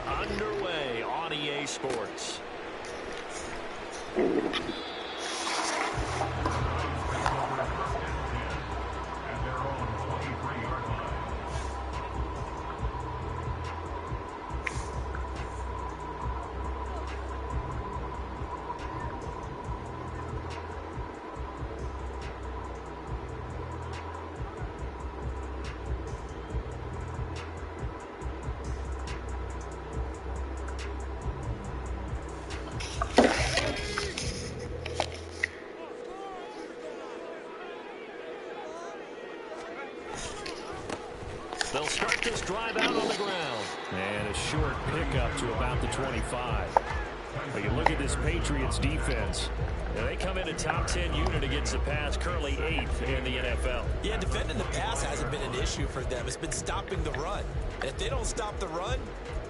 underway on EA Sports. They'll start this drive out on the ground. And a short pickup to about the 25. But you look at this Patriots defense. Now they come in a top 10 unit against the pass, currently 8th in the NFL. Yeah, defending the pass hasn't been an issue for them. It's been stopping the run. And if they don't stop the run,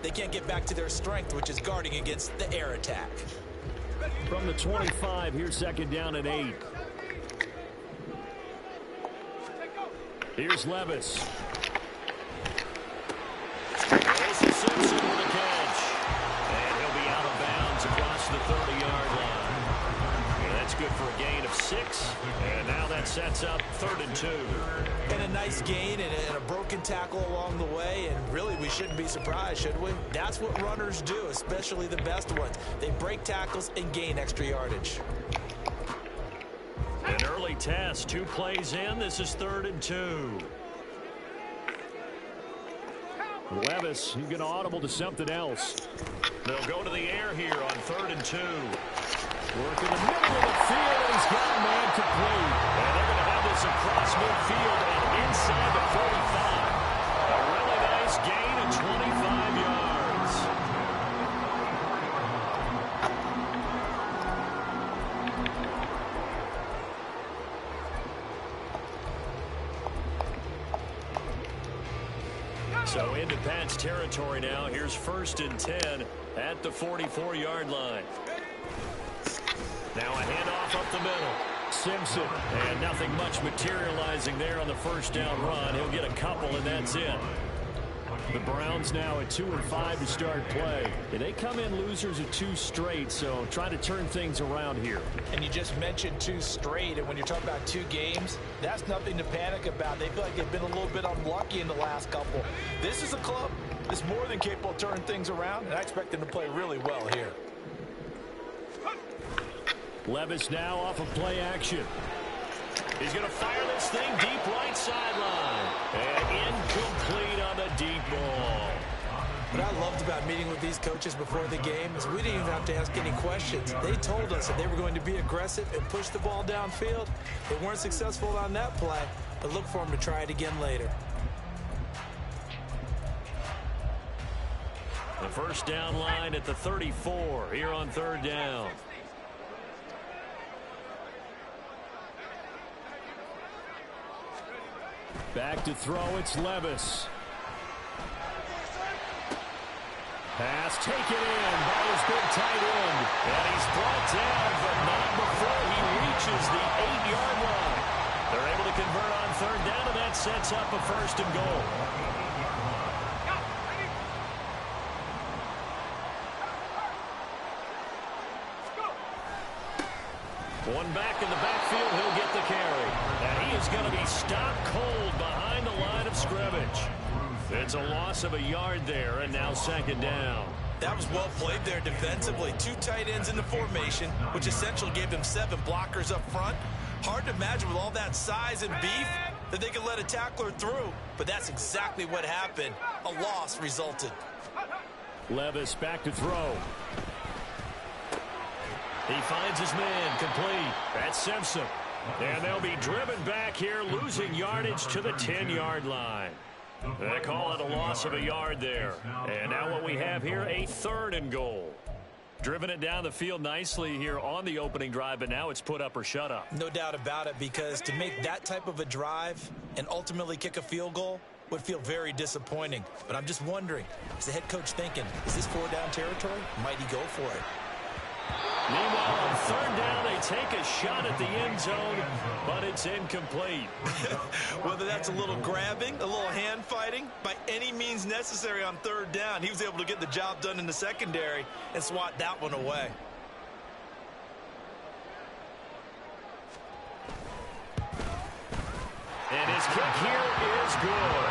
they can't get back to their strength, which is guarding against the air attack. From the 25, here's second down and 8. Here's Levis. This is Simpson with a catch. And he'll be out of bounds across the 30-yard line. And that's good for a gain of 6. And now that sets up 3rd and 2. And a nice gain and a broken tackle along the way. And really, we shouldn't be surprised, should we? That's what runners do, especially the best ones. They break tackles and gain extra yardage. An early test, 2 plays in. This is 3rd and 2. Levis, he's going to audible to something else. They'll go to the air here on 3rd and 2. Work in the middle of the field, and he's got a man complete. And they're going to have this across midfield and inside the 45. A really nice gain of 25 yards. So into Pat's territory now. Here's 1st and 10 at the 44-yard line. Now a handoff up the middle. Simpson. And nothing much materializing there on the first down run. He'll get a couple, and that's it. The Browns now at 2-5 to start play. And they come in losers of 2 straight, so trying to turn things around here. And you just mentioned 2 straight, and when you're talking about 2 games, that's nothing to panic about. They feel like they've been a little bit unlucky in the last couple. This is a club that's more than capable of turning things around, and I expect them to play really well here. Levis now off of play action. He's going to fire this thing deep right sideline. And incomplete on the deep ball. What I loved about meeting with these coaches before the game is we didn't even have to ask any questions. They told us that they were going to be aggressive and push the ball downfield. They weren't successful on that play, but look for them to try it again later. The first down line at the 34 here on 3rd down. Back to throw, it's Levis. Pass taken in by his big tight end. And he's brought down, but not before he reaches the 8-yard line. They're able to convert on 3rd down, and that sets up a 1st and goal. One back in the backfield, he'll get the carry. And he is going to be stopped cold behind the line of scrimmage. It's a loss of a yard there, and now 2nd down. That was well played there defensively. 2 tight ends in the formation, which essentially gave them 7 blockers up front. Hard to imagine with all that size and beef that they could let a tackler through, but that's exactly what happened. A loss resulted. Levis back to throw. He finds his man complete. That's Simpson. And they'll be driven back here, losing yardage to the 10-yard line. They call it a loss of a yard there. And now what we have here, a 3rd and goal. Driven it down the field nicely here on the opening drive, but now it's put up or shut up. No doubt about it, because to make that type of a drive and ultimately kick a field goal would feel very disappointing. But I'm just wondering, is the head coach thinking, is this 4-down territory? Might he go for it? Meanwhile, on third down, they take a shot at the end zone, but it's incomplete. Whether that's a little grabbing, a little hand fighting, by any means necessary on third down, he was able to get the job done in the secondary and swat that one away. And his kick here is good.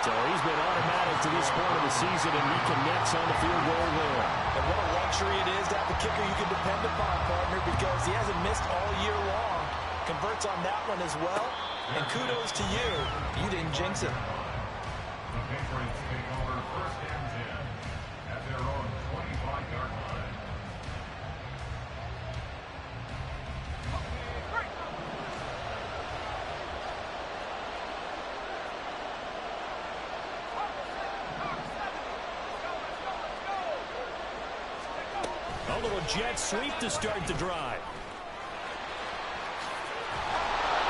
So he's been automatic to this point of the season, and he connects on the field goal there. And what a luxury it is to have a kicker you can depend upon, partner, because he hasn't missed all year long. Converts on that one as well. And kudos to you. You didn't jinx him. The Patriots take over first and 10 at their own 25-yard line. A little jet sweep to start the drive.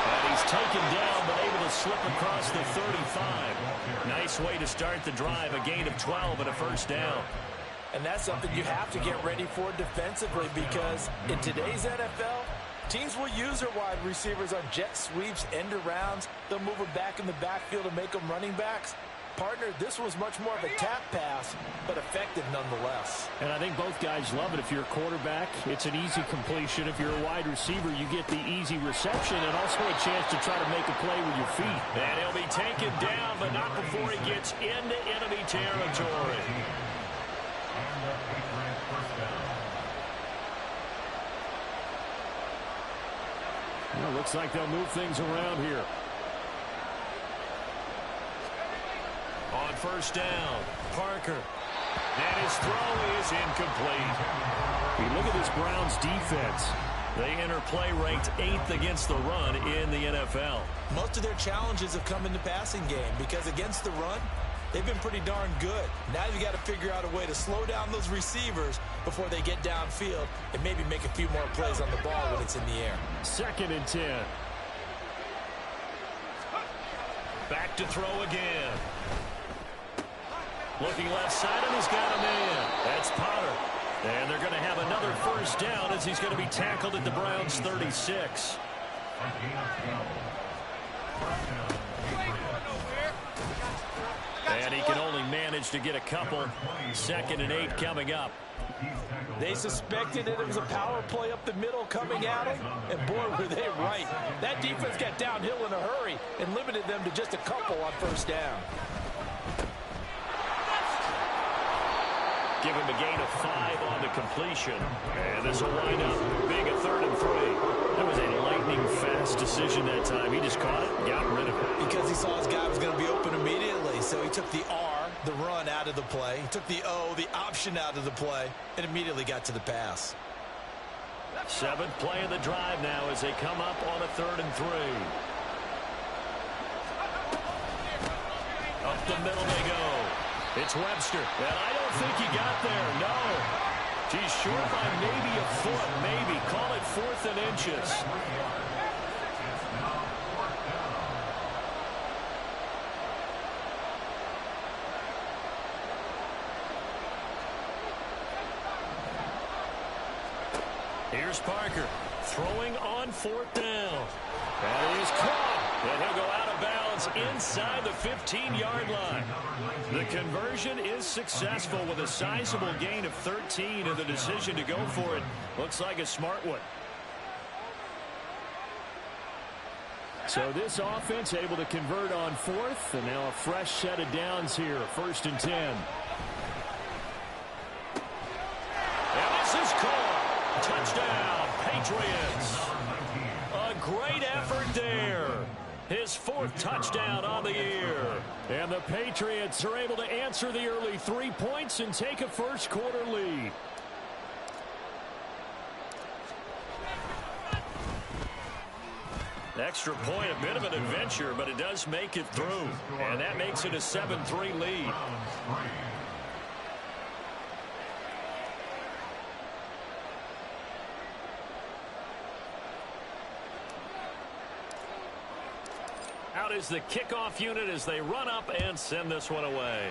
And he's taken down, but able to slip across the 35. Nice way to start the drive, a gain of 12 and a first down. And that's something you have to get ready for defensively, because in today's NFL, teams will use their wide receivers on jet sweeps, end arounds. They'll move them back in the backfield and make them running backs. Partner, this was much more of a tap pass, but effective nonetheless. And I think both guys love it. If you're a quarterback, it's an easy completion. If you're a wide receiver, you get the easy reception and also a chance to try to make a play with your feet. And he'll be taken down, but not before he gets into enemy territory. Well, looks like they'll move things around here. On first down, Parker. And his throw is incomplete. You look at this Browns defense. They enter play ranked 8th against the run in the NFL. Most of their challenges have come in the passing game, because against the run, they've been pretty darn good. Now you've got to figure out a way to slow down those receivers before they get downfield and maybe make a few more plays on the ball when it's in the air. 2nd and 10. Back to throw again. Looking left side, and he's got a man. That's Potter. And they're going to have another first down as he's going to be tackled at the Browns' 36. And he can only manage to get a couple. 2nd and 8 coming up. They suspected that it was a power play up the middle coming at them, and boy, were they right. That defense got downhill in a hurry and limited them to just a couple on first down. Give him a gain of 5 on the completion. And this will wind up being a 3rd and 3. That was a lightning-fast decision that time. He just caught it and got rid of it. Because he saw his guy was going to be open immediately, so he took the R, the run, out of the play. He took the O, the option, out of the play, and immediately got to the pass. 7th play of the drive now as they come up on a 3rd and 3. Up the middle they go. It's Webster. And I don't think he got there. No. He's short by maybe a foot. Maybe. Call it 4th and inches. Here's Parker throwing on 4th down. That is caught. And he'll go out of bounds inside the 15-yard line. The conversion is successful with a sizable gain of 13, and the decision to go for it looks like a smart one. So this offense able to convert on 4th, and now a fresh set of downs here, 1st and 10. And this is caught. Touchdown, Patriots. A great effort there. His 4th touchdown on the year. And the Patriots are able to answer the early 3 points and take a first-quarter lead. Extra point, a bit of an adventure, but it does make it through. And that makes it a 7-3 lead. Out is the kickoff unit as they run up and send this one away.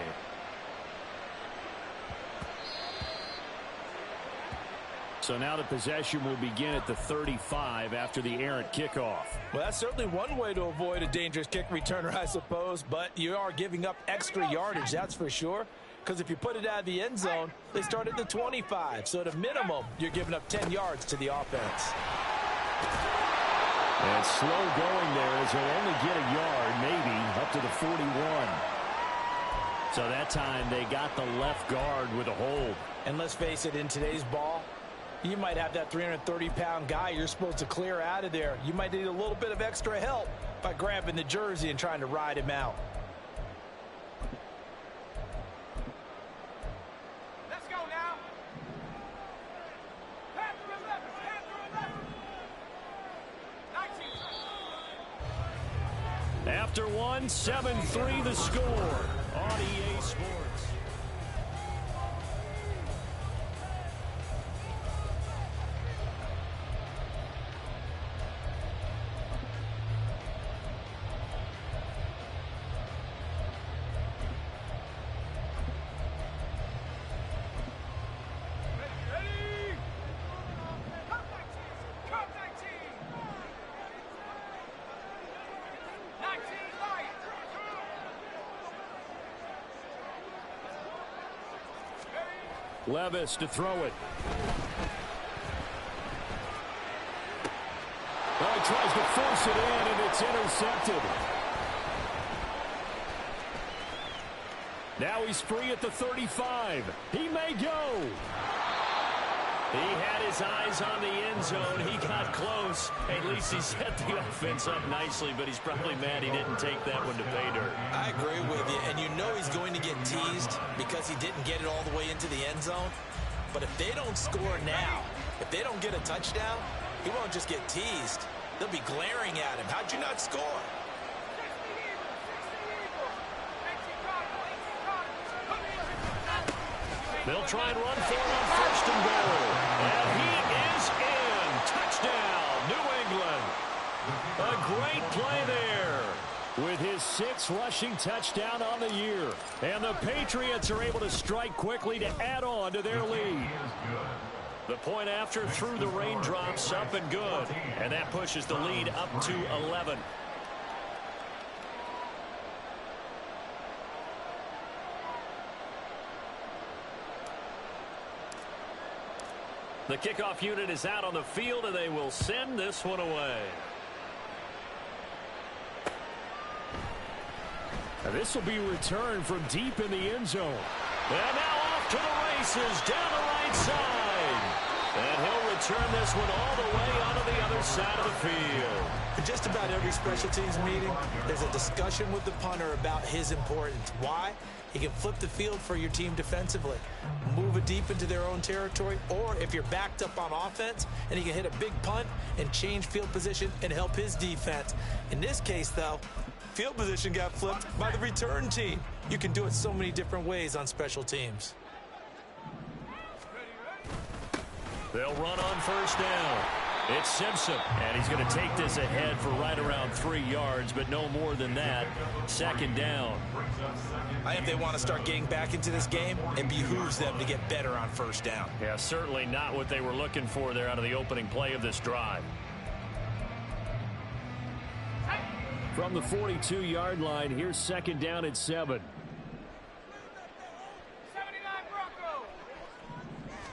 So now the possession will begin at the 35 after the errant kickoff. Well, that's certainly one way to avoid a dangerous kick returner, I suppose, but you are giving up extra yardage, that's for sure. Because if you put it out of the end zone, they start at the 25. So at a minimum, you're giving up 10 yards to the offense. And slow going there as he'll only get a yard, maybe, up to the 41. So that time they got the left guard with a hold. And let's face it, in today's ball, you might have that 330-pound guy you're supposed to clear out of there. You might need a little bit of extra help by grabbing the jersey and trying to ride him out. Let's go now. Pass to 11. Pass to 11. 19. After one, 7-3 the score on EA Sports. Levis to throw it. Well, he tries to force it in, and it's intercepted. Now he's free at the 35. He may go. He had his eyes on the end zone. He got close. At least he set the offense up nicely, but he's probably mad he didn't take that one to pay dirt. I agree with you, and you know he's going to get teased because he didn't get it all the way into the end zone. But if they don't score now, if they don't get a touchdown, he won't just get teased. They'll be glaring at him. How'd you not score? They'll try and run for it on first and goal. And he is in. Touchdown, New England. A great play there. With his 6th rushing touchdown on the year. And the Patriots are able to strike quickly to add on to their lead. The point after through the raindrops, up and good. And that pushes the lead up to 11. The kickoff unit is out on the field, and they will send this one away. And this will be returned from deep in the end zone. And now off to the races down the right side. And he'll return this one all the way onto the other side of the field. In just about every special teams meeting, there's a discussion with the punter about his importance. Why? He can flip the field for your team defensively, move it deep into their own territory, or if you're backed up on offense, and he can hit a big punt and change field position and help his defense. In this case, though, field position got flipped by the return team. You can do it so many different ways on special teams. They'll run on first down. It's Simpson, and he's going to take this ahead for right around 3 yards, but no more than that. Second down. I think they want to start getting back into this game, it behooves them to get better on first down. Yeah, certainly not what they were looking for there out of the opening play of this drive. From the 42-yard line, here's second down at 7. 79 Broncos.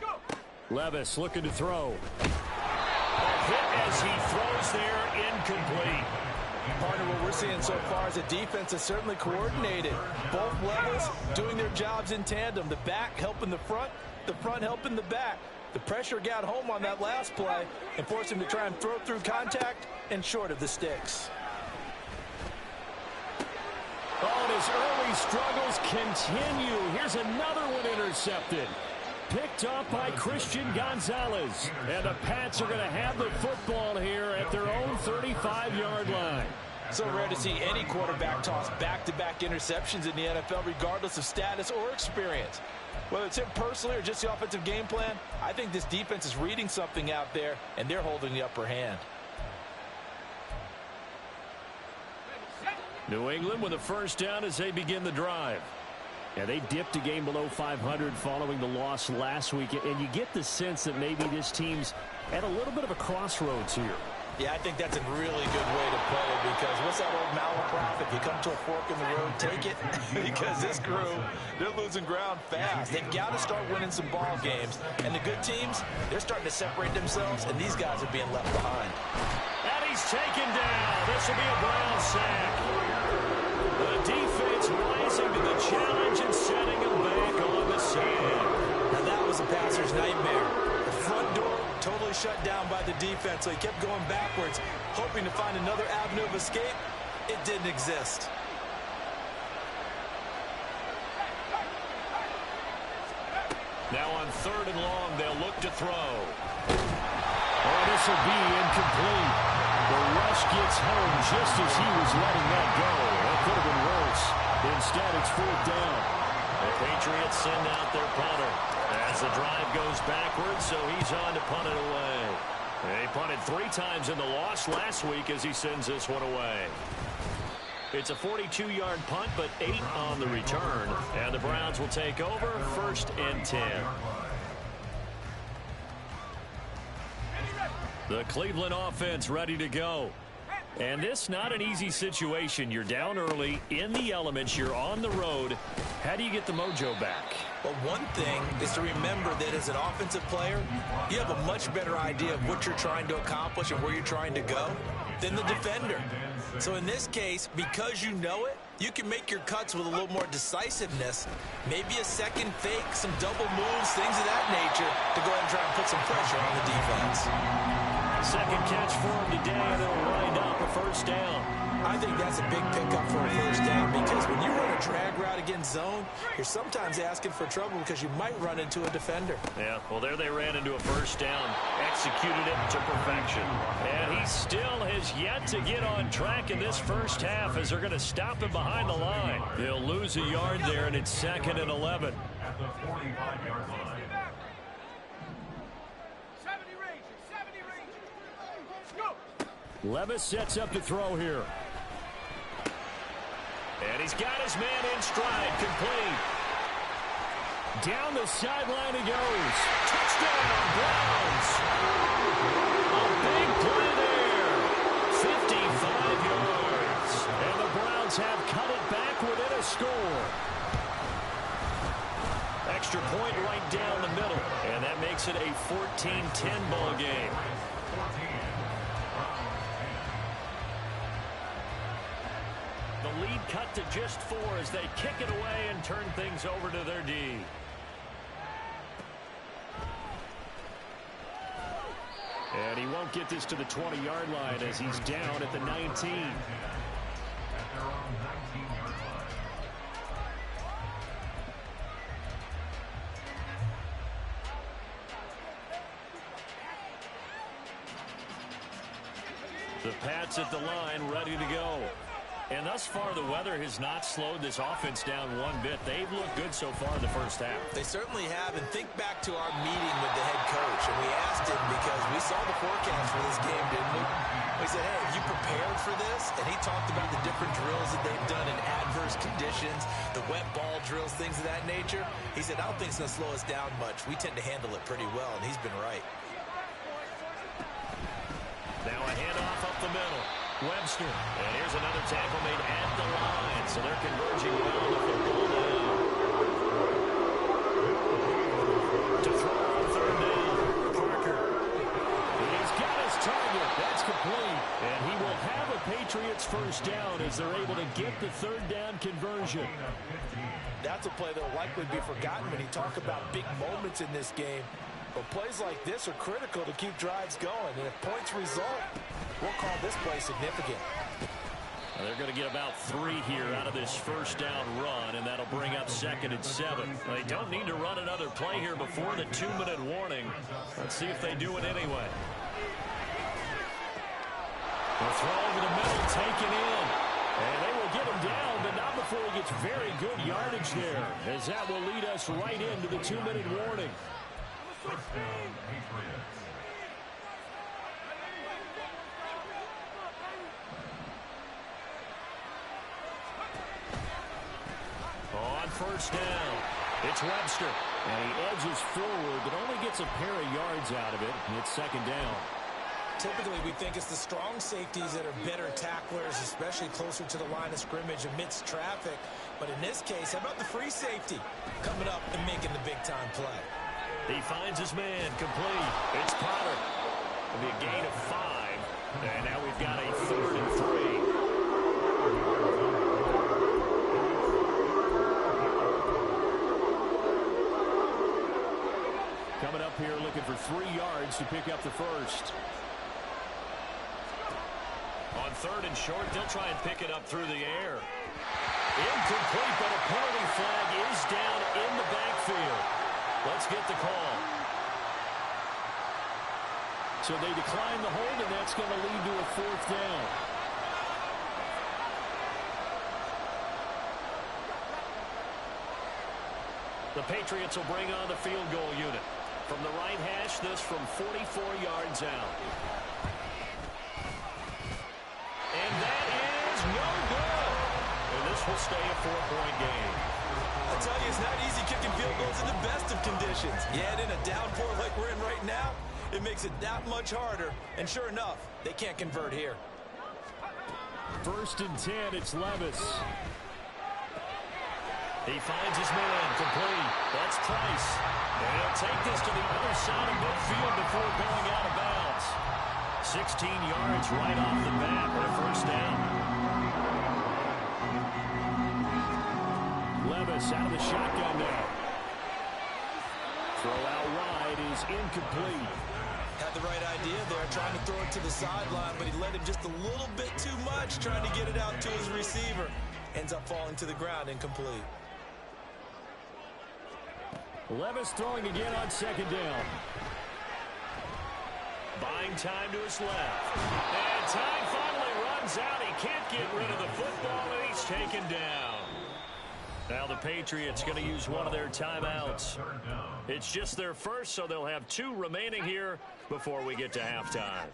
Go. Levis looking to throw. Hit as he throws there, incomplete. Partner, what we're seeing so far is a defense that's certainly coordinated. Both levels doing their jobs in tandem. The back helping the front helping the back. The pressure got home on that last play and forced him to try and throw through contact and short of the sticks. Oh, and his early struggles continue. Here's another one intercepted. Picked up by Christian Gonzalez. And the Pats are going to have the football here at their own 35-yard line. So rare to see any quarterback toss back-to-back interceptions in the NFL, regardless of status or experience. Whether it's him personally or just the offensive game plan, I think this defense is reading something out there, and they're holding the upper hand. New England with a first down as they begin the drive. Yeah, they dipped a game below 500 following the loss last week, and you get the sense that maybe this team's at a little bit of a crossroads here. Yeah, I think that's a really good way to play it, because what's that old malaprop? If you come to a fork in the road, take it. Because this crew, they're losing ground fast. They've got to start winning some ball games. And the good teams, they're starting to separate themselves, and these guys are being left behind. And he's taken down. This will be a Brown sack. The defense rising to the challenge and setting him back on the sand. Now that was a passer's nightmare. The front door totally shut down by the defense, so he kept going backwards, hoping to find another avenue of escape. It didn't exist. Now on 3rd and long, they'll look to throw. Oh, this will be incomplete. The rush gets home just as he was letting that go. That could have been worse. Instead, it's 4th down. The Patriots send out their punter as the drive goes backwards, so he's on to punt it away. He punted 3 times in the loss last week as he sends this one away. It's a 42-yard punt, but 8 on the return. And the Browns will take over 1st and 10. The Cleveland offense ready to go. And this not an easy situation. You're down early, in the elements, you're on the road. How do you get the mojo back? Well, one thing is to remember that as an offensive player, you have a much better idea of what you're trying to accomplish and where you're trying to go than the defender. So in this case, because you know it, you can make your cuts with a little more decisiveness, maybe a second fake, some double moves, things of that nature, to go ahead and try and put some pressure on the defense. Second catch for him today, and it'll wind up a 1st down. I think that's a big pickup for a 1st down, because when you run a drag route against zone, you're sometimes asking for trouble because you might run into a defender. Yeah, well, there they ran into a 1st down, executed it to perfection. And he still has yet to get on track in this 1st half as they're going to stop him behind the line. They'll lose a yard there, and it's 2nd and 11. At the 45-yard line. 70 Rangers, 70 Rangers. Go! Levis sets up to throw here. And he's got his man in stride, complete. Down the sideline he goes. Touchdown, Browns. A big play there. 55 yards. And the Browns have cut it back within a score. Extra point right down the middle. And that makes it a 14-10 ball game. The lead cut to just 4 as they kick it away and turn things over to their D. And he won't get this to the 20-yard line as he's down at the 19. At their own 19-yard line. The Pats at the line, ready to go. And thus far, the weather has not slowed this offense down one bit. They've looked good so far in the 1st half. They certainly have, and think back to our meeting with the head coach, and we asked him because we saw the forecast for this game, didn't we? We said, hey, have you prepared for this? And he talked about the different drills that they've done in adverse conditions, the wet ball drills, things of that nature. He said, I don't think it's going to slow us down much. We tend to handle it pretty well, and he's been right. Now a handoff up the middle. Webster. And here's another tackle made at the line. So they're converging well the football now. To throw on 3rd down. Parker. He's got his target. That's complete. And he will have a Patriots 1st down as they're able to get the 3rd down conversion. That's a play that will likely be forgotten when you talk about big moments in this game. But plays like this are critical to keep drives going. And if points result, we'll call this play significant. Well, they're going to get about 3 here out of this 1st down run, and that'll bring up 2nd and 7. They don't need to run another play here before the 2-minute warning. Let's see if they do it anyway. The throw over the middle, taken in. And they will get him down, but not before he gets very good yardage there, as that will lead us right into the 2-minute warning. First down, Patriots. On on first down. It's Webster. And he edges forward, but only gets a pair of yards out of it. And it's second down. Typically, we think it's the strong safeties that are better tacklers, especially closer to the line of scrimmage amidst traffic. But in this case, how about the free safety coming up and making the big-time play? He finds his man complete. It's Potter. It'll be a gain of 5. And now we've got a 3rd and 3. Coming up here looking for 3 yards to pick up the first. On 3rd and short, they'll try and pick it up through the air. Incomplete, but a penalty flag is down in the backfield. Let's get the call. So they decline the hold, and that's going to lead to a 4th down. The Patriots will bring on the field goal unit. From the right hash, this from 44 yards out. And that is no good. And this will stay a 4-point game. I tell you, it's not easy kicking field goals in the best of conditions. Yet in a downpour like we're in right now, it makes it that much harder. And sure enough, they can't convert here. 1st and 10, it's Levis. He finds his man complete. That's Price. And he'll take this to the other side of midfield before going out of bounds. 16 yards right off the bat for a 1st down. Levis out of the shotgun now. Throw out wide is incomplete. Had the right idea there, trying to throw it to the sideline, but he let him just a little bit too much, trying to get it out to his receiver. Ends up falling to the ground, incomplete. Levis throwing again on 2nd down. Buying time to his left. And time finally runs out. He can't get rid of the football, and he's taken down. Now the Patriots going to use one of their timeouts. It's just their first, so they'll have 2 remaining here before we get to halftime.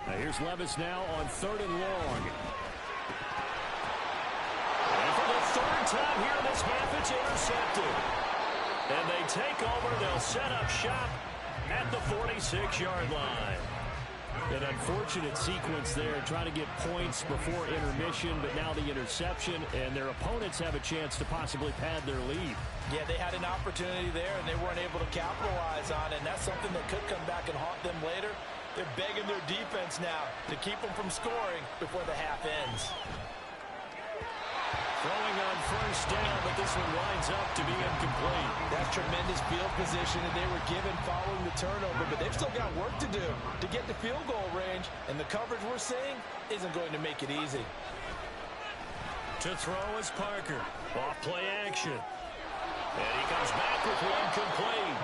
Now here's Levis now on 3rd and long. And for the 3rd time here in this half, it's intercepted. And they take over. They'll set up shop at the 46-yard line. An unfortunate sequence there, trying to get points before intermission, but now the interception, and their opponents have a chance to possibly pad their lead. Yeah, they had an opportunity there, and they weren't able to capitalize on it, and that's something that could come back and haunt them later. They're begging their defense now to keep them from scoring before the half ends. Throwing on 1st down, but this one winds up to be incomplete. That's tremendous field position that they were given following the turnover, but they've still got work to do to get to field goal range, and the coverage we're seeing isn't going to make it easy. To throw is Parker. Off play action. And he comes back with one complete.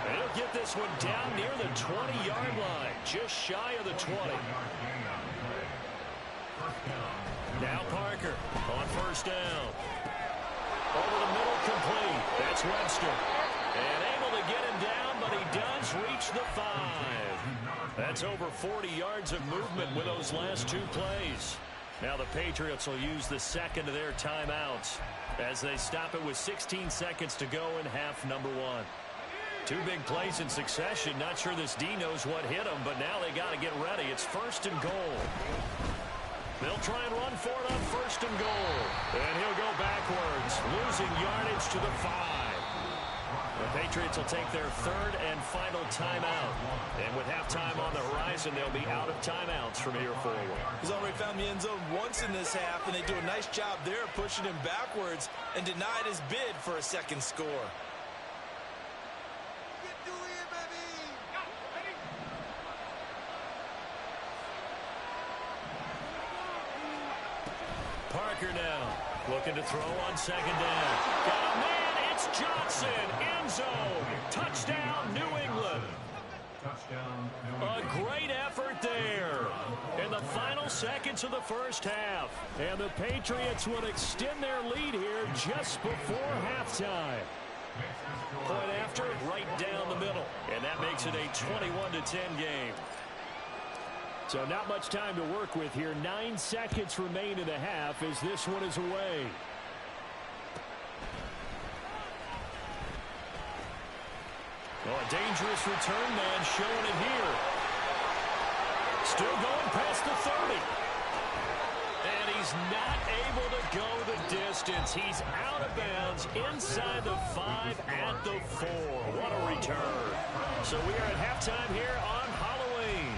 And he'll get this one down near the 20-yard line, just shy of the 20. Now Parker on 1st down. Over the middle, complete. That's Webster. And able to get him down, but he does reach the 5. That's over 40 yards of movement with those last 2 plays. Now the Patriots will use the 2nd of their timeouts as they stop it with 16 seconds to go in half number 1. 2 big plays in succession. Not sure this D knows what hit him, but now they got to get ready. It's 1st and goal. They'll try and run for it on 1st and goal. And he'll go backwards, losing yardage to the 5. The Patriots will take their 3rd and final timeout. And with halftime on the horizon, they'll be out of timeouts from here forward. He's already found the end zone once in this half, and they do a nice job there pushing him backwards and denied his bid for a 2nd score. Parker now looking to throw on 2nd down. Got a man, it's Johnson, end zone. Touchdown, New England. A great effort there in the final seconds of the 1st half. And the Patriots would extend their lead here just before halftime. Point after, right down the middle. And that makes it a 21-10 game. So not much time to work with here. 9 seconds remain in the half as this one is away. Oh, a dangerous return man showing it here. Still going past the 30. And he's not able to go the distance. He's out of bounds inside the 5 at the 4. What a return. So we are at halftime here on Halloween.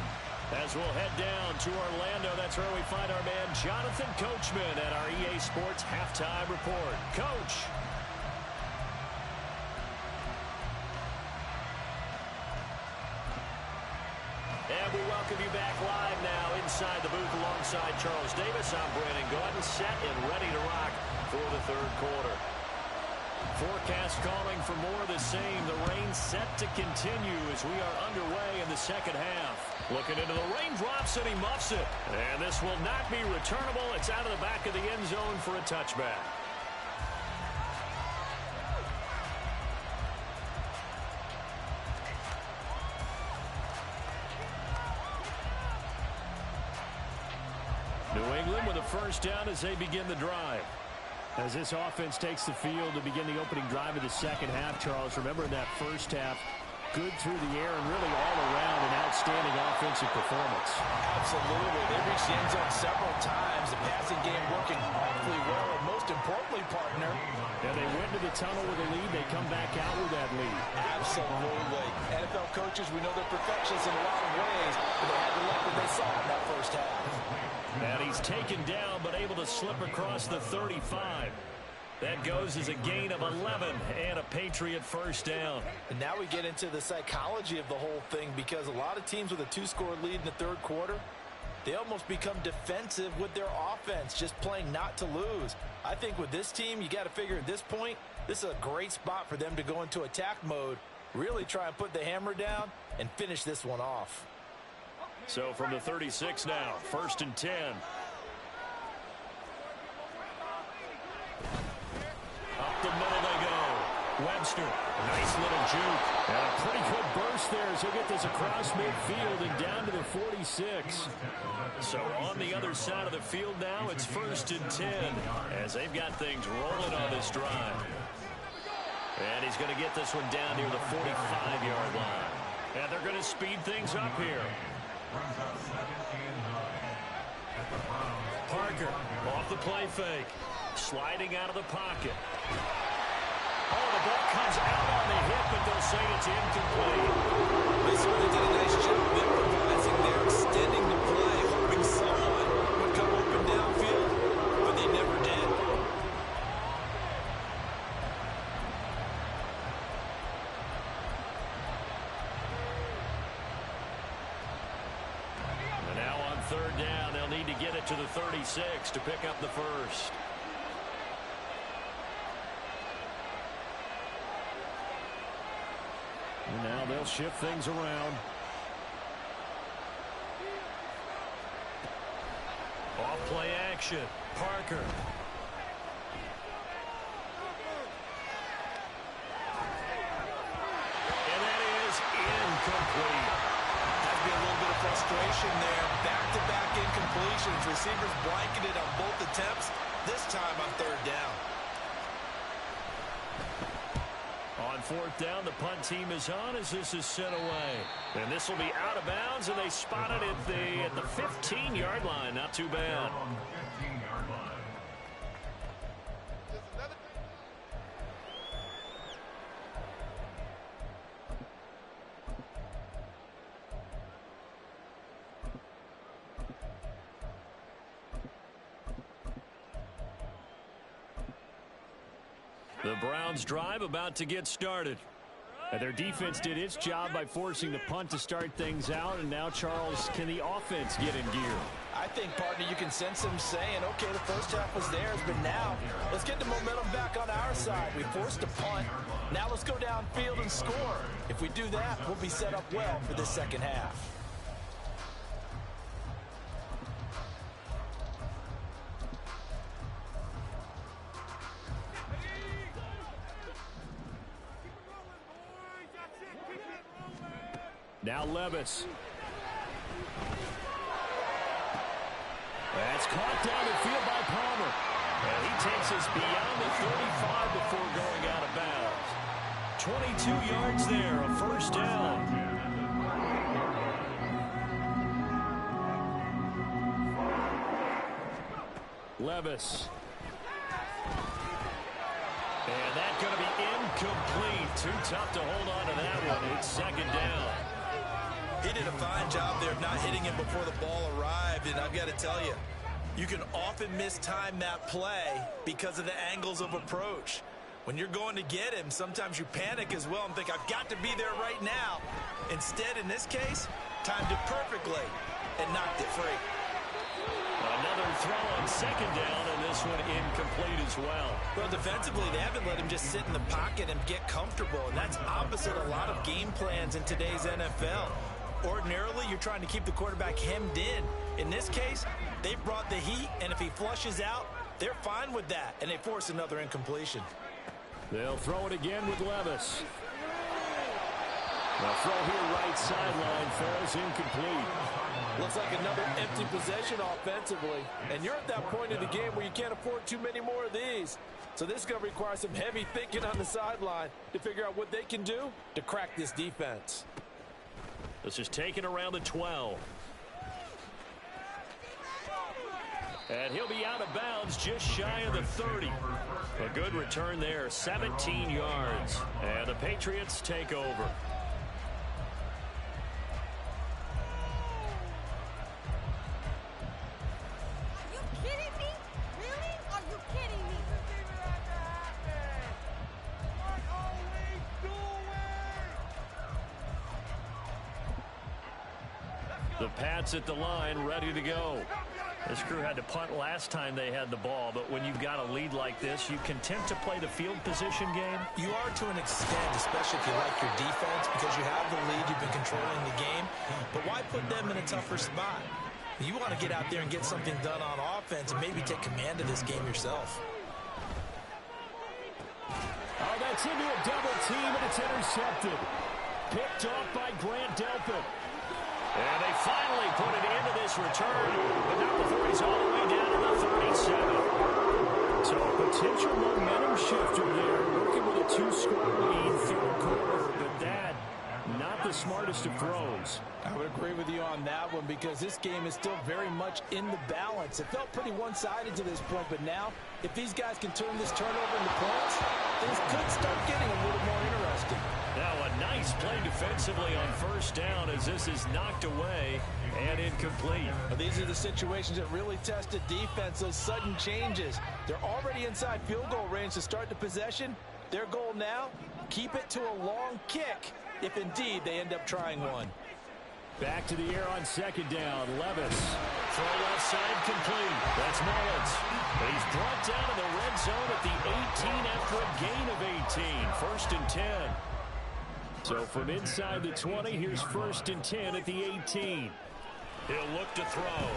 As we'll head down to Orlando, that's where we find our man Jonathan Coachman at our EA Sports Halftime Report. Coach. And we welcome you back live now inside the booth alongside Charles Davis. I'm Brandon Gordon, set and ready to rock for the third quarter. Forecast calling for more of the same. The rain set to continue as we are underway in the second half. Looking into the raindrops, and he muffs it. And this will not be returnable. It's out of the back of the end zone for a touchback. New England with a first down as they begin the drive. As this offense takes the field to begin the opening drive of the second half, Charles, remember in that first half, good through the air and really all around an outstanding offensive performance. Absolutely. They reached the end zone several times. The passing game working awfully well, and most importantly, partner. Yeah, they went to the tunnel with a lead. They come back out with that lead. Absolutely. NFL coaches, we know they're perfectionists in a lot of ways, but they had to like what they saw in that first half. And he's taken down, but able to slip across the 35. That goes as a gain of 11 and a Patriot first down. And now we get into the psychology of the whole thing, because a lot of teams with a 2-score lead in the third quarter, they almost become defensive with their offense, just playing not to lose. I think with this team, you got to figure at this point, this is a great spot for them to go into attack mode, really try and put the hammer down and finish this one off. So from the 36 now, 1st and 10. Up the middle they go. Webster, a nice little juke. And a pretty good burst there as he'll get this across midfield and down to the 46. So on the other side of the field now, it's 1st and 10 as they've got things rolling on this drive. And he's going to get this one down near the 45-yard line. And they're going to speed things up here. Parker off the play fake. Sliding out of the pocket. Oh, the ball comes out on the hip, but they'll say it's incomplete. They certainly did a nice job improvising there, extending the play, hoping someone would come open downfield, but they never did. And now on 3rd down, they'll need to get it to the 36 to pick up the first. And now they'll shift things around. Off play action. Parker. And that is incomplete. Has been a little bit of frustration there. Back-to-back incompletions. Receivers blanketed on both attempts, this time on 3rd down. On 4th down, the punt team is on as this is sent away. And this will be out of bounds, and they spot it at the 15-yard line. Not too bad. The Browns drive about to get started. And their defense did its job by forcing the punt to start things out. And now, Charles, can the offense get in gear? I think, partner, you can sense them saying, okay, the first half was theirs, but now let's get the momentum back on our side. We forced a punt. Now let's go downfield and score. If we do that, we'll be set up well for this second half. Now Levis. It's caught down the field by Palmer. And he takes us beyond the 35 before going out of bounds. 22 yards there, a first down. Levis. And that's going to be incomplete. Too tough to hold on to that one. It's second down. He did a fine job there of not hitting him before the ball arrived. And I've got to tell you, you can often mistime that play because of the angles of approach. When you're going to get him, sometimes you panic as well and think, I've got to be there right now. Instead, in this case, timed it perfectly and knocked it free. Another throw on second down, and this one incomplete as well. Well, defensively, they haven't let him just sit in the pocket and get comfortable, and that's opposite a lot of game plans in today's NFL. Ordinarily, you're trying to keep the quarterback hemmed in. In this case, they brought the heat, and if he flushes out, they're fine with that, and they force another incompletion. They'll throw it again with Levis. The throw here right sideline falls incomplete. Looks like another empty possession offensively. And you're at that point in the game where you can't afford too many more of these. So this is going to require some heavy thinking on the sideline to figure out what they can do to crack this defense. This is taken around the 12. And he'll be out of bounds just shy of the 30. A good return there, 17 yards. And the Patriots take over. The Pats at the line, ready to go. This crew had to punt last time they had the ball, but when you've got a lead like this, you content to play the field position game? You are to an extent, especially if you like your defense, because you have the lead, you've been controlling the game. But why put them in a tougher spot? You want to get out there and get something done on offense and maybe take command of this game yourself. Oh, that's into a double team, and it's intercepted. Picked off by Grant Delpit. And they finally put it into this return, but not before he's all the way down to the 37. So a potential momentum shifter there, working with a 2-score lead, third quarter, but that, not the smartest of throws. I would agree with you on that one because this game is still very much in the balance. It felt pretty one-sided to this point, but now, if these guys can turn this turnover into points, things could start getting a little more interesting. Now a nice play defensively on first down as this is knocked away and incomplete. Well, these are the situations that really test the defense, those sudden changes. They're already inside field goal range to start the possession. Their goal now, keep it to a long kick if indeed they end up trying one. Back to the air on second down. Levis. Throw left side complete. That's Mullins. He's brought down in the red zone at the 18 after a gain of 18. First and 10. So from inside the 20, here's first and 10 at the 18. He'll look to throw.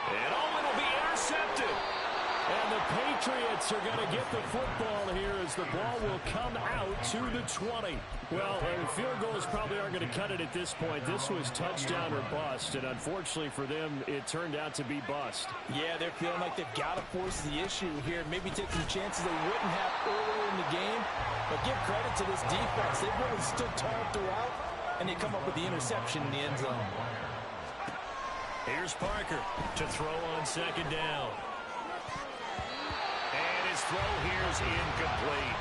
And it'll be intercepted. And the Patriots are going to get the football here as the ball will come out to the 20. Well, field goals probably aren't going to cut it at this point. This was touchdown or bust, and unfortunately for them, it turned out to be bust. Yeah, they're feeling like they've got to force the issue here, maybe take some chances they wouldn't have earlier in the game. But give credit to this defense. They've really stood tall throughout, and they come up with the interception in the end zone. Here's Parker to throw on second down. And his throw here is incomplete.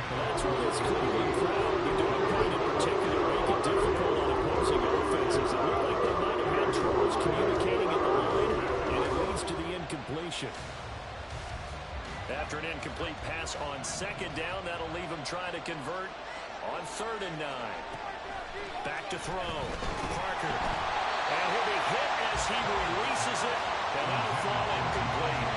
Well, that's what this Cleveland crowd will be doing kind in particular, make it difficult on opposing offenses. It looked like they might have had troubles communicating at the line, and it leads to the incompletion. After an incomplete pass on second down, that'll leave him trying to convert on 3rd and 9. Back to throw. Parker. And he'll be hit as he releases it, and that'll fall incomplete.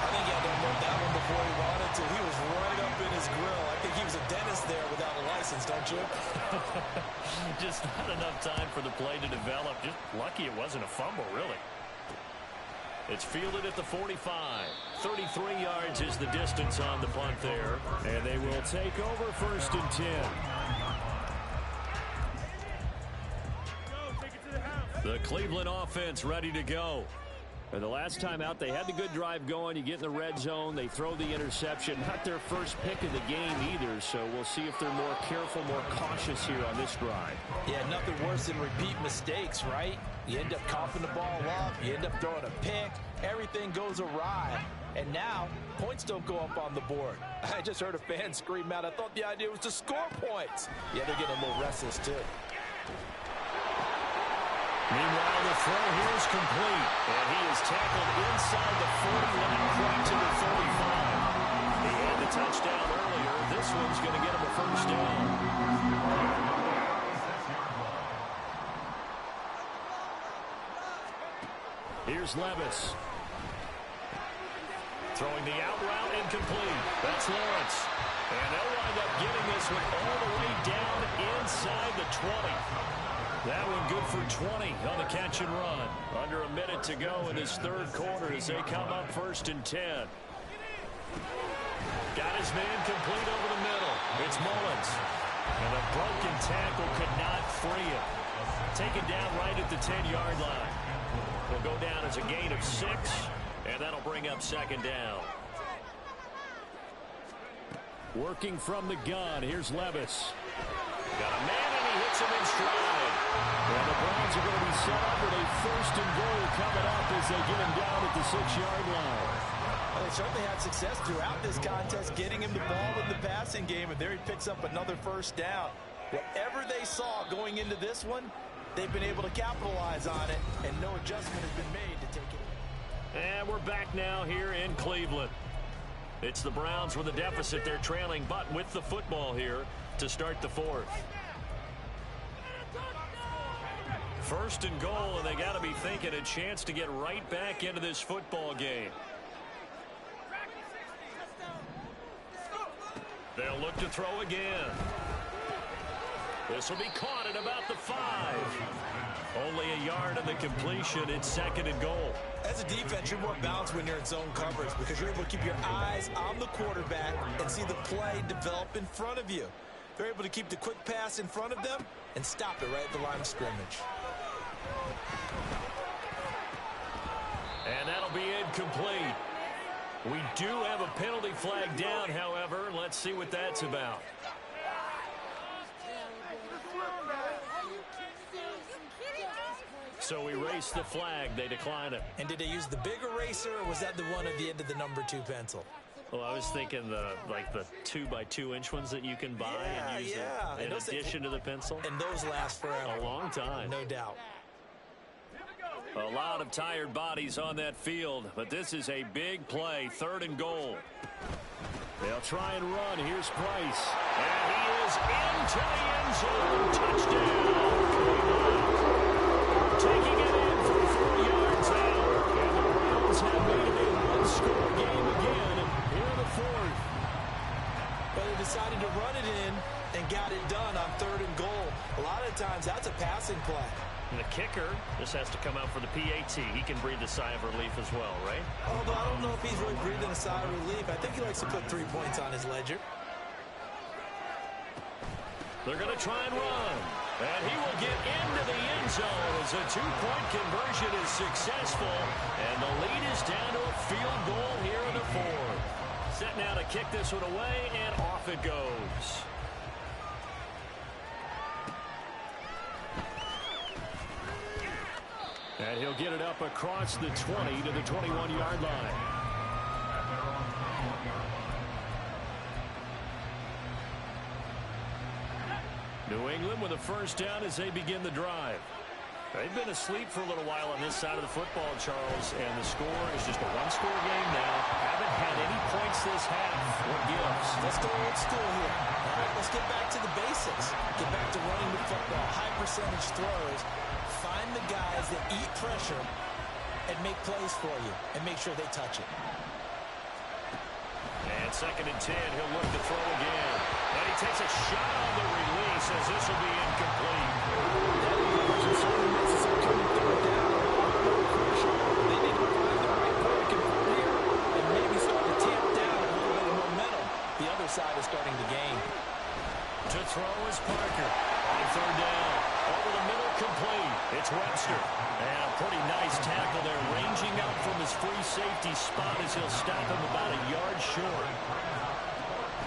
I think he had to unload that one before he wanted to. He was right up in his grill. I think he was a dentist there without a license, don't you? Just not enough time for the play to develop. Just lucky it wasn't a fumble, really. It's fielded at the 45. 33 yards is the distance on the punt there. And they will take over 1st and 10. Go, take it to the house. The Cleveland offense ready to go. And the last time out, they had the good drive going. You get in the red zone, they throw the interception. Not their first pick of the game either, so we'll see if they're more careful, more cautious here on this drive. Yeah, nothing worse than repeat mistakes, right? You end up coughing the ball up, you end up throwing a pick, everything goes awry. And now, points don't go up on the board. I just heard a fan scream out, I thought the idea was to score points. Yeah, they're getting a little restless, too. Meanwhile, the throw here is complete. And he is tackled inside the 40-line, right to the 35. He had the touchdown earlier. This one's going to get him a first down. Here's Levis. Throwing the out route incomplete. That's Lawrence. And they'll wind up getting this one all the way down inside the 20. That one good for 20 on the catch and run. Under a minute to go in this third quarter as they come up 1st and 10. Got his man complete over the middle. It's Mullins. And a broken tackle could not free him. Taken down right at the 10-yard line. Will go down as a gain of 6, and that'll bring up 2nd down. Working from the gun, here's Levis. Got a man, and he hits him in stride. And the Browns are going to be set up with a 1st and goal coming up as they get him down at the 6-yard line. Well, they certainly had success throughout this contest, getting him the ball in the passing game, and there he picks up another 1st down. Whatever they saw going into this one, they've been able to capitalize on it, and no adjustment has been made to take it. And we're back now here in Cleveland. It's the Browns with a deficit. They're trailing, but with the football here to start the 4th. 1st and goal, and they got to be thinking a chance to get right back into this football game. They'll look to throw again. This will be caught at about the 5. Only a yard of the completion. It's 2nd and goal. As a defense, you're more balanced when you're in zone coverage because you're able to keep your eyes on the quarterback and see the play develop in front of you. They're able to keep the quick pass in front of them and stop it right at the line of scrimmage. And that'll be incomplete. We do have a penalty flag down, however. Let's see what that's about. So erase the flag. They decline it. And did they use the big eraser, or was that the one at the end of the number 2 pencil? Well, I was thinking the 2x2-inch ones that you can buy and use in addition to the pencil. And those last forever. A long time. No doubt. A lot of tired bodies on that field, but this is a big play. 3rd and goal. They'll try and run. Here's Price. And he is into the end zone. Touchdown. Taking it in for 4 yards out. And the Browns have made it a one-score game again here in the 4th. But they decided to run it in and got it done on 3rd and goal. A lot of times that's a passing play. And the kicker just has to come out for the PAT. He can breathe a sigh of relief as well, right? Although I don't know if he's really breathing a sigh of relief. I think he likes to put 3 points on his ledger. They're going to try and run. And he will get into the end zone as a 2-point conversion is successful. And the lead is down to a field goal here in the 4th. Set now to kick this one away, and off it goes. And he'll get it up across the 20 to the 21-yard line. New England with a 1st down as they begin the drive. They've been asleep for a little while on this side of the football, Charles, and the score is just a one-score game now. Haven't had any points this half. What gives? Let's go old school here. All right, let's get back to the basics. Get back to running the football, high percentage throws. Find the guys that eat pressure and make plays for you and make sure they touch it. And 2nd and 10, he'll look to throw again. And he takes a shot on the release as this will be incomplete. That certainly makes this upcoming 3rd down a lot more crucial. They need to find the right play to convert here and maybe start to tamp down a little bit of momentum. The other side is starting to gain. To throw is Parker on 3rd down. Over the middle, complete. It's Webster. And a pretty nice tackle there, ranging out from his free safety spot as he'll stop him about a yard short.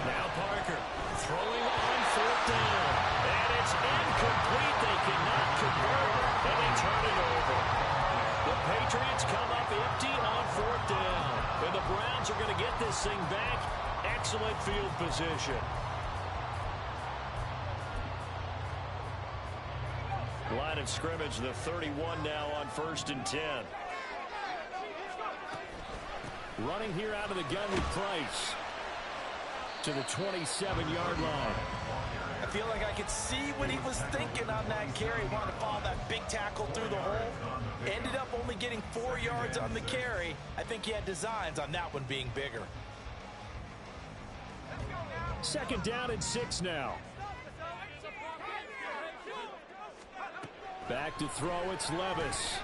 Now Parker throwing on 4th down. And it's incomplete. They cannot convert, and they turn it over. The Patriots come up empty on 4th down. And the Browns are going to get this thing back. Excellent field position. Line of scrimmage, the 31 now on 1st and 10. Running here out of the gun with Price to the 27-yard line. I feel like I could see what he was thinking on that carry. Wanted to follow that big tackle through the hole. Ended up only getting 4 yards on the carry. I think he had designs on that one being bigger. 2nd down and 6 now. Back to throw, it's Levis.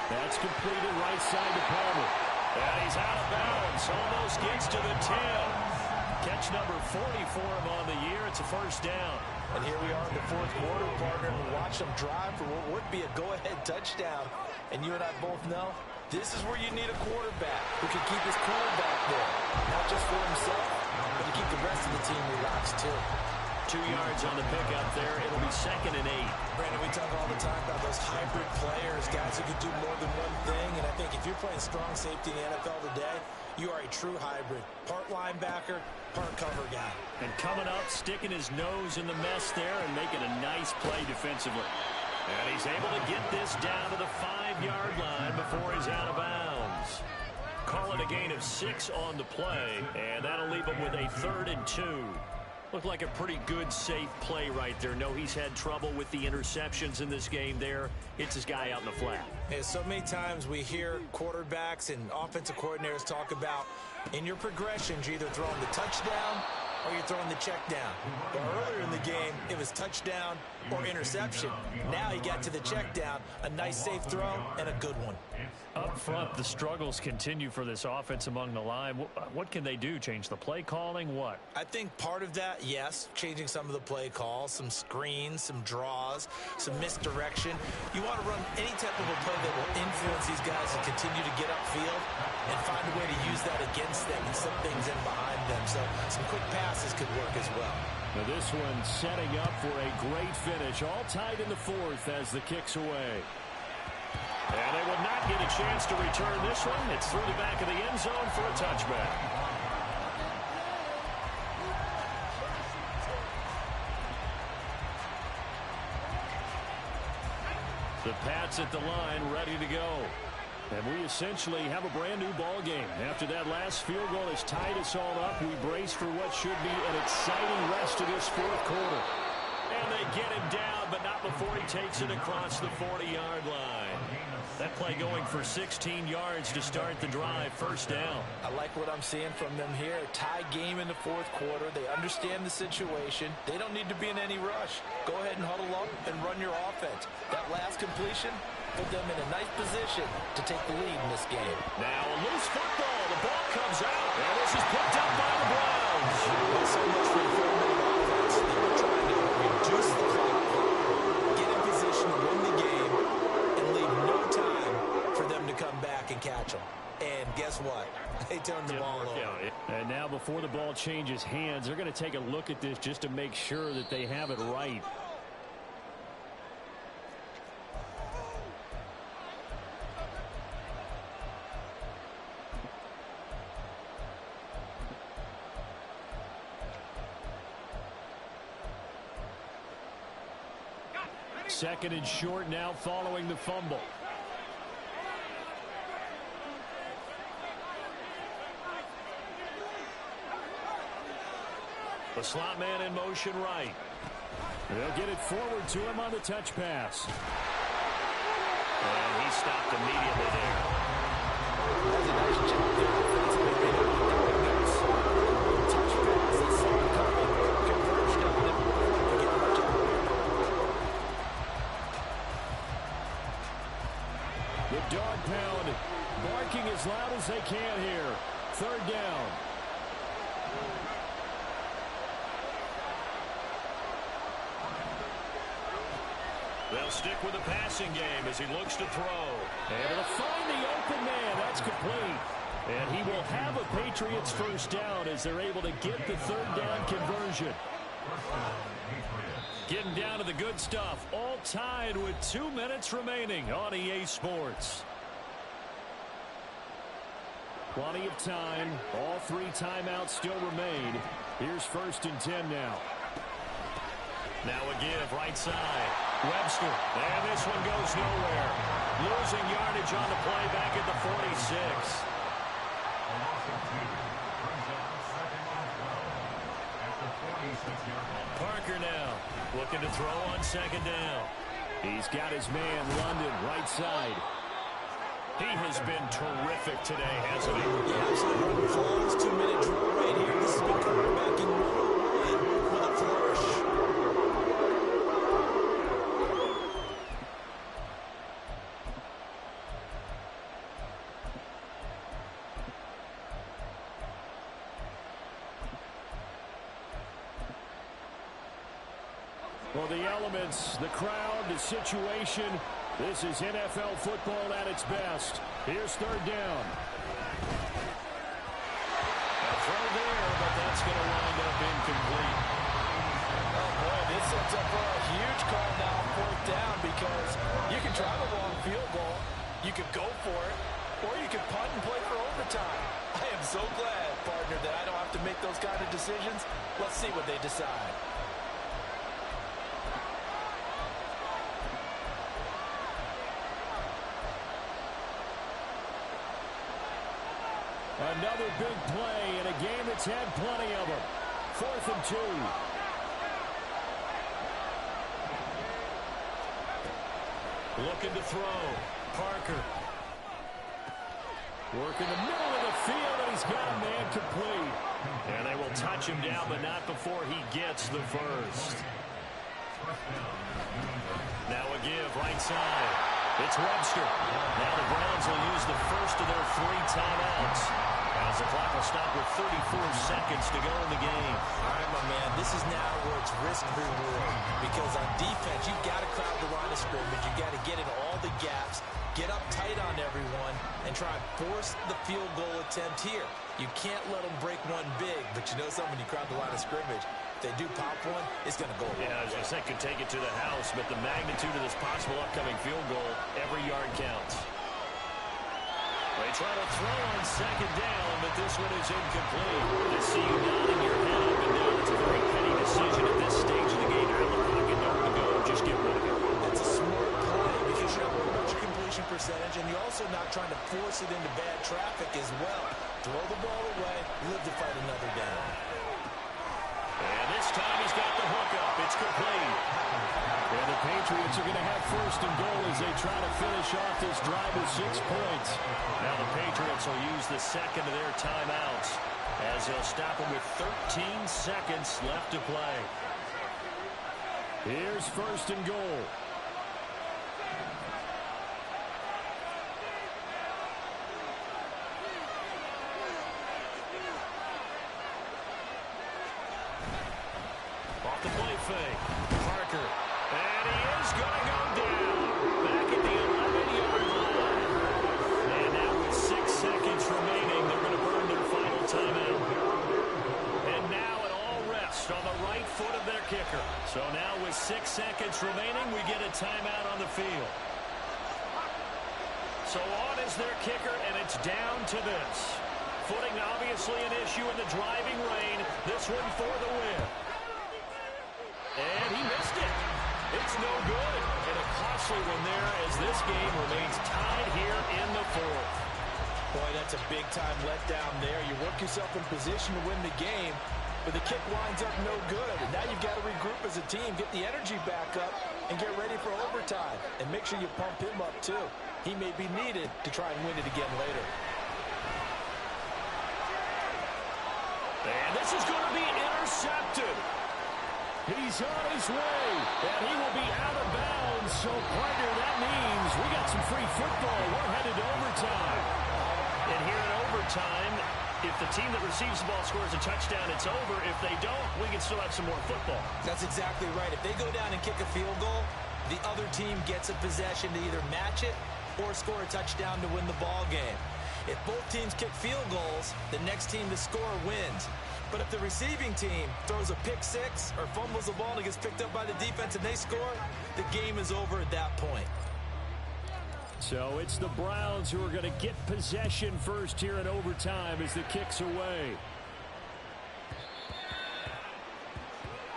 That's completed right side to Palmer. And he's out of bounds, almost gets to the 10. Catch number 40 for him on the year. It's a 1st down. And here we are in the 4th quarter, partner, and we watch them drive for what would be a go-ahead touchdown. And you and I both know this is where you need a quarterback who can keep his cool back there. Not just for himself, but to keep the rest of the team relaxed, too. 2 yards on the pickup there. It'll be 2nd and 8. Brandon, we talk all the time about those hybrid players, guys who can do more than one thing. And I think if you're playing strong safety in the NFL today, you are a true hybrid. Part linebacker, part cover guy. And coming up, sticking his nose in the mess there and making a nice play defensively. And he's able to get this down to the 5-yard line before he's out of bounds. Call it a gain of 6 on the play, and that'll leave him with a 3rd and 2. Looked like a pretty good, safe play right there. No, he's had trouble with the interceptions in this game there. It's his guy out in the flat. Yeah, so many times we hear quarterbacks and offensive coordinators talk about in your progressions, you're either throwing the touchdown or you're throwing the check down. But earlier in the game, it was touchdown or interception. Now he got to the check down, a nice safe throw, and a good one. Up front, the struggles continue for this offense among the line. What can they do? Change the play calling? What? I think part of that, yes, changing some of the play calls, some screens, some draws, some misdirection. You want to run any type of a play that will influence these guys and continue to get upfield and find a way to use that against them and slip things in behind them. So some quick passes could work as well. Now this one setting up for a great finish. All tied in the 4th as the kick's away. And they will not get a chance to return this one. It's through the back of the end zone for a touchback. The Pats at the line, ready to go. And we essentially have a brand new ball game. After that last field goal has tied us all up, we brace for what should be an exciting rest of this 4th quarter. And they get him down, but not before he takes it across the 40-yard line. That play going for 16 yards to start the drive, 1st down. I like what I'm seeing from them here. Tie game in the 4th quarter. They understand the situation. They don't need to be in any rush. Go ahead and huddle up and run your offense. That last completion put them in a nice position to take the lead in this game. Now a loose football. The ball comes out, and this is picked up by the Browns. Not so much for the 4-minute offense. They were trying to reduce the clock, get in position to win the game, and leave no time for them to come back and catch them. And guess what? They turned the ball over. And now before the ball changes hands, they're going to take a look at this just to make sure that they have it right. Second and short now following the fumble. The slot man in motion right. They'll get it forward to him on the touch pass. And he stopped immediately there. That's a nice job there. Touch pass. They saw it coming. Converged on him. To get much out of it. The dog pound barking as loud as they can here. 3rd down. They'll stick with the passing game as he looks to throw. Able to find the open man. That's complete. And he will have a Patriots first down as they're able to get the third down conversion. Getting down to the good stuff. All tied with 2 minutes remaining on EA Sports. Plenty of time. All 3 timeouts still remain. Here's 1st and 10 now. Now a give right side. Webster. And this one goes nowhere. Losing yardage on the play back at the 46. Parker now looking to throw on 2nd down. He's got his man London right side. He has been terrific today, hasn't he? Yeah, absolutely. Flawless 2-minute drill right here. This has been quarterbacking 101 with a flourish. Well, the elements, the crowd, the situation, this is NFL football at its best. Here's 3rd down. A throw there, but that's going to wind up incomplete. Oh, boy, this sets up for a huge call now on 4th down because you can try the long field goal, you could go for it, or you could punt and play for overtime. I am so glad, partner, that I don't have to make those kind of decisions. Let's see what they decide. Another big play in a game that's had plenty of them. 4th and 2. Looking to throw. Parker. Working the middle of the field, and he's got a man complete. And they will touch him down, but not before he gets the first. Now a give right side. It's Webster. Now the Browns will use the first of their 3 timeouts, as the clock will stop with 34 seconds to go in the game. All right, my man, this is now where it's risk-reward. Because on defense, you've got to crowd the line of scrimmage. You've got to get in all the gaps, get up tight on everyone, and try and force the field goal attempt here. You can't let them break one big, but you know something, when you crowd the line of scrimmage, if they do pop one, it's going to go away. Yeah, as I said, could take it to the house, but the magnitude of this possible upcoming field goal, every yard counts. They try to throw on 2nd down, but this one is incomplete. I see you nodding your head up and down. It's a very petty decision at this stage of the game. You're in the pocket, nowhere to go. Just get rid of it. That's a smart play because you're not worried about your completion percentage, and you're also not trying to force it into bad traffic as well. Throw the ball away, live to fight another down. And this time he's got the hook up. It's complete. And the Patriots are going to have 1st and goal as they try to finish off this drive with 6 points. Now the Patriots will use the 2nd of their timeouts as they'll stop them with 13 seconds left to play. Here's 1st and goal. Off the play fake. Parker. And he is going to go down. Back at the 11-yard line. And now with 6 seconds remaining, they're going to burn their final timeout. And now an all rest on the right foot of their kicker. So now with 6 seconds remaining, we get a timeout on the field. So on is their kicker, and it's down to this. Footing obviously an issue in the driving rain. This one for the win. And he missed it. It's no good. And a costly one there as this game remains tied here in the 4th. Boy, that's a big-time letdown there. You work yourself in position to win the game, but the kick winds up no good. And now you've got to regroup as a team, get the energy back up, and get ready for overtime. And make sure you pump him up, too. He may be needed to try and win it again later. And this is going to be intercepted. He's on his way, and he will be out of bounds. So, partner, that means we got some free football. We're headed to overtime. And here in overtime, if the team that receives the ball scores a touchdown, it's over. If they don't, we can still have some more football. That's exactly right. If they go down and kick a field goal, the other team gets a possession to either match it or score a touchdown to win the ball game. If both teams kick field goals, the next team to score wins. But if the receiving team throws a pick six or fumbles the ball and it gets picked up by the defense and they score, the game is over at that point. So it's the Browns who are going to get possession first here in overtime as the kick's away.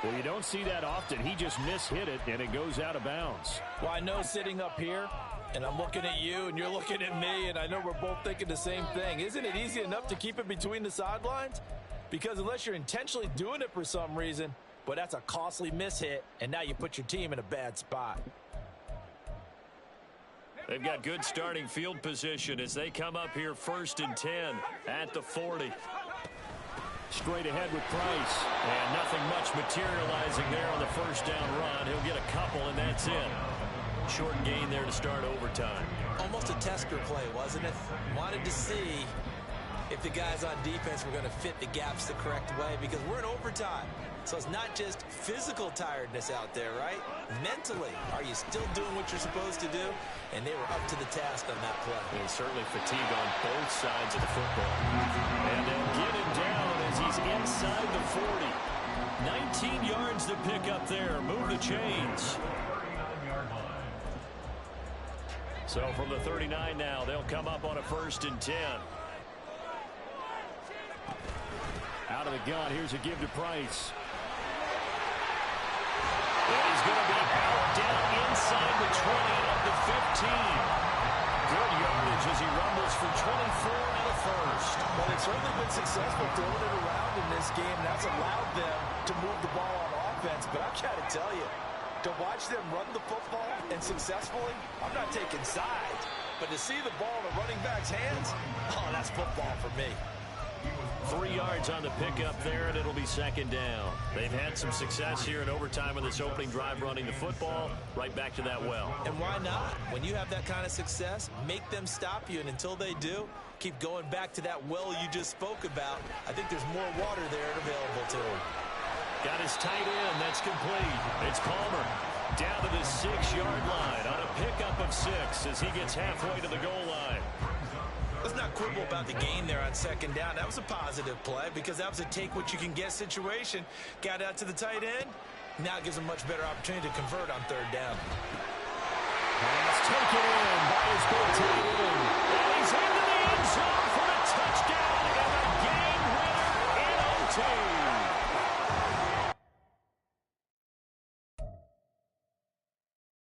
Well, you don't see that often. He just mishit it, and it goes out of bounds. Well, I know sitting up here, and I'm looking at you, and you're looking at me, and I know we're both thinking the same thing. Isn't it easy enough to keep it between the sidelines? Because unless you're intentionally doing it for some reason, but that's a costly mishit, and now you put your team in a bad spot. They've got good starting field position as they come up here 1st and 10 at the 40. Straight ahead with Price. And nothing much materializing there on the first down run. He'll get a couple, and that's it. Short gain there to start overtime. Almost a tester play, wasn't it? Wanted to see if the guys on defense were going to fit the gaps the correct way, because we're in overtime. So it's not just physical tiredness out there, right? Mentally, are you still doing what you're supposed to do? And they were up to the task on that play. And certainly fatigue on both sides of the football. And they'll get him down as he's inside the 40. 19 yards to pick up there. Move the chains. So from the 39 now, they'll come up on a 1st and 10. Out of the gun, here's a give to Price. And he's going to be out down inside the 20 of the 15. Good yardage as he rumbles for 24 out of first. Well, they've certainly been successful throwing it around in this game. That's allowed them to move the ball on offense. But I've got to tell you, to watch them run the football and successfully, I'm not taking sides. But to see the ball in a running back's hands, oh, that's football for me. 3 yards on the pickup there, and it'll be 2nd down. They've had some success here in overtime on this opening drive running the football. Right back to that well. And why not? When you have that kind of success, make them stop you. And until they do, keep going back to that well you just spoke about. I think there's more water there available to him. Got his tight end. That's complete. It's Palmer down to the 6-yard line on a pickup of 6 as he gets halfway to the goal line. Let's not quibble about the gain there on 2nd down. That was a positive play because that was a take-what-you-can-get situation. Got out to the tight end. Now it gives him a much better opportunity to convert on 3rd down. Pass taken in by his goaltender.